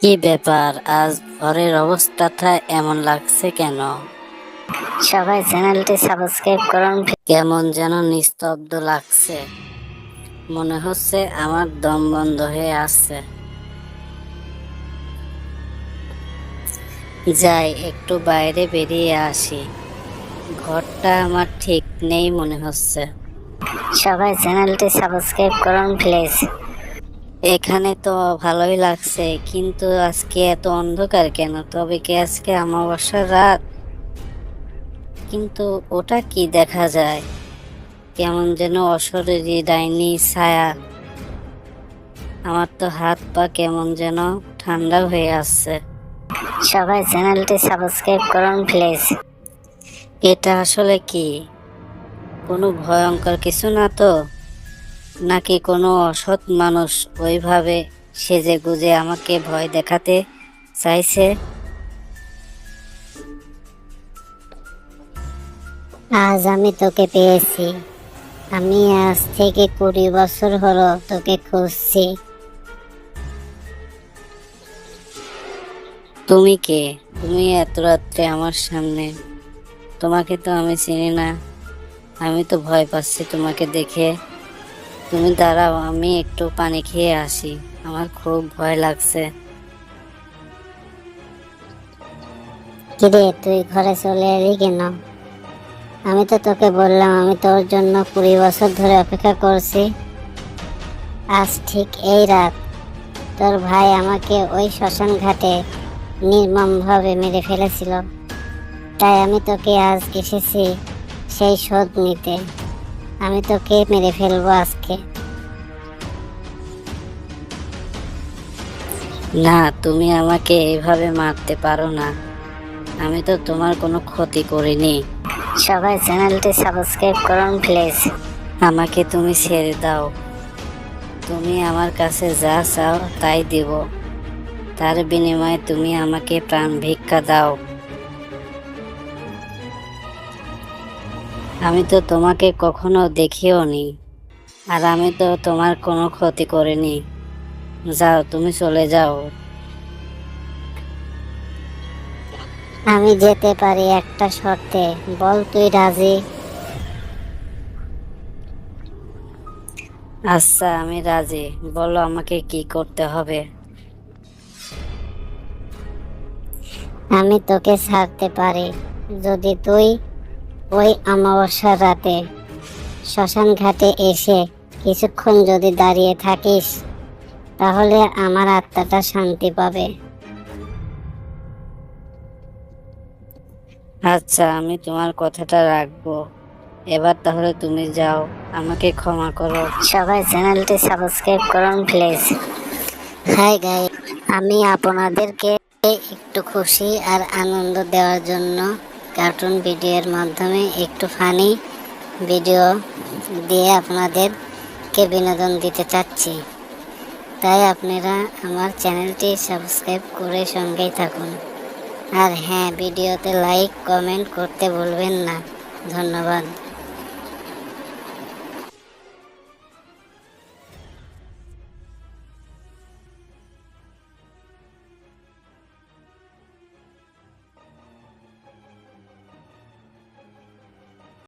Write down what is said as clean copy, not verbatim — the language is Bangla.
কি ব্যাপার, আজ ঘরের অবস্থাটা এমন লাগছে কেন? সবাই চ্যানেলটি সাবস্ক্রাইব করুন। কেমন যেন নিস্তব্ধ লাগছে। মনে হচ্ছে আমার দম বন্ধ হয়ে আসছে। যাই একটু বাইরে বেরিয়ে আসি। ঘরটা আমার ঠিক নেই মনে হচ্ছে। সবাই চ্যানেলটি সাবস্ক্রাইব করুন প্লিজ। এখানে তো ভালোই লাগছে, কিন্তু আজকে এত অন্ধকার কেন? তবে কি আজকে অমাবস্যার রাত? কিন্তু ওটা কি দেখা যায়? কেমন যেন অশরীরী ডাইনি ছায়া। আমার তো হাত পা কেমন যেন ঠান্ডা হয়ে আসছে। সবাই চ্যানেলটি সাবস্ক্রাইব করুন প্লিজ। এটা আসলে কি? কোনো ভয়ঙ্কর কিছু না তো? নাকি কোনো অসৎ মানুষ ওইভাবে সেজে গুজে আমাকে ভয় দেখাতে চাইছে? আজ আমি তোকে পেয়েছি। আমি আজ থেকে 20 বছর হলো তোকে খুঁজছি। তুমি কে? তুমি এত রাত্রে আমার সামনে? তোমাকে তো আমি চিনি না। আমি তো ভয় পাচ্ছি তোমাকে দেখে। তুমি দাঁড়াও, আমি একটু পানি খেয়ে আসি। আমার খুব ভয় লাগছে। কিরে, তুই ঘরে চলে এলি কেন? আমি তো তোকে বললাম আমি তোর জন্য 20 বছর ধরে অপেক্ষা করছি। আজ ঠিক এই রাত তোর ভাই আমাকে ওই শ্মশান ঘাটে নির্মমভাবে মেরে ফেলেছিল। তাই আমি তোকে আজ এসেছি সেই শোধ নিতে। আমি তোকে মেরে ফেলবো আজকে। না, তুমি আমাকে এইভাবে মারতে পারো না। আমি তো তোমার কোনো ক্ষতি করিনি। সবাই চ্যানেলটি সাবস্ক্রাইব করুন প্লিজ। আমাকে তুমি ছেড়ে দাও। তুমি আমার কাছে যা চাও তাই দিব। তার বিনিময়ে তুমি আমাকে প্রাণ ভিক্ষা দাও। আমি তো তোমাকে কখনো দেখিও নি, আর আমি তো তোমার কোনো ক্ষতি করিনি। যাও, তুমি চলে যাও। আমি যেতে পারি একটা শর্তে, বল তুই রাজি? আচ্ছা, আমি রাজি। বলো আমাকে কি করতে হবে। আমি তোকে ছাড়তে পারি যদি তুই ওই অমাবস্যার রাতে শ্মশান ঘাটে এসে কিছুক্ষণ যদি দাঁড়িয়ে থাকিস, তাহলে আমার আত্মাটা শান্তি পাবে। আচ্ছা, আমি তোমার কথাটা রাখবো। এবার তাহলে তুমি যাও, আমাকে ক্ষমা করো। সবাই চ্যানেলটি সাবস্ক্রাইব করুন প্লিজ। হাই গাই, আমি আপনাদেরকে একটু খুশি আর আনন্দ দেওয়ার জন্য কার্টুন ভিডিওর মাধ্যমে একটু ফানি ভিডিও দিয়ে আপনাদেরকে বিনোদন দিতে চাচ্ছি। তাই আপনারা আমার চ্যানেলটি সাবস্ক্রাইব করে সঙ্গেই থাকুন। আর হ্যাঁ, ভিডিওতে লাইক কমেন্ট করতে ভুলবেন না। ধন্যবাদ।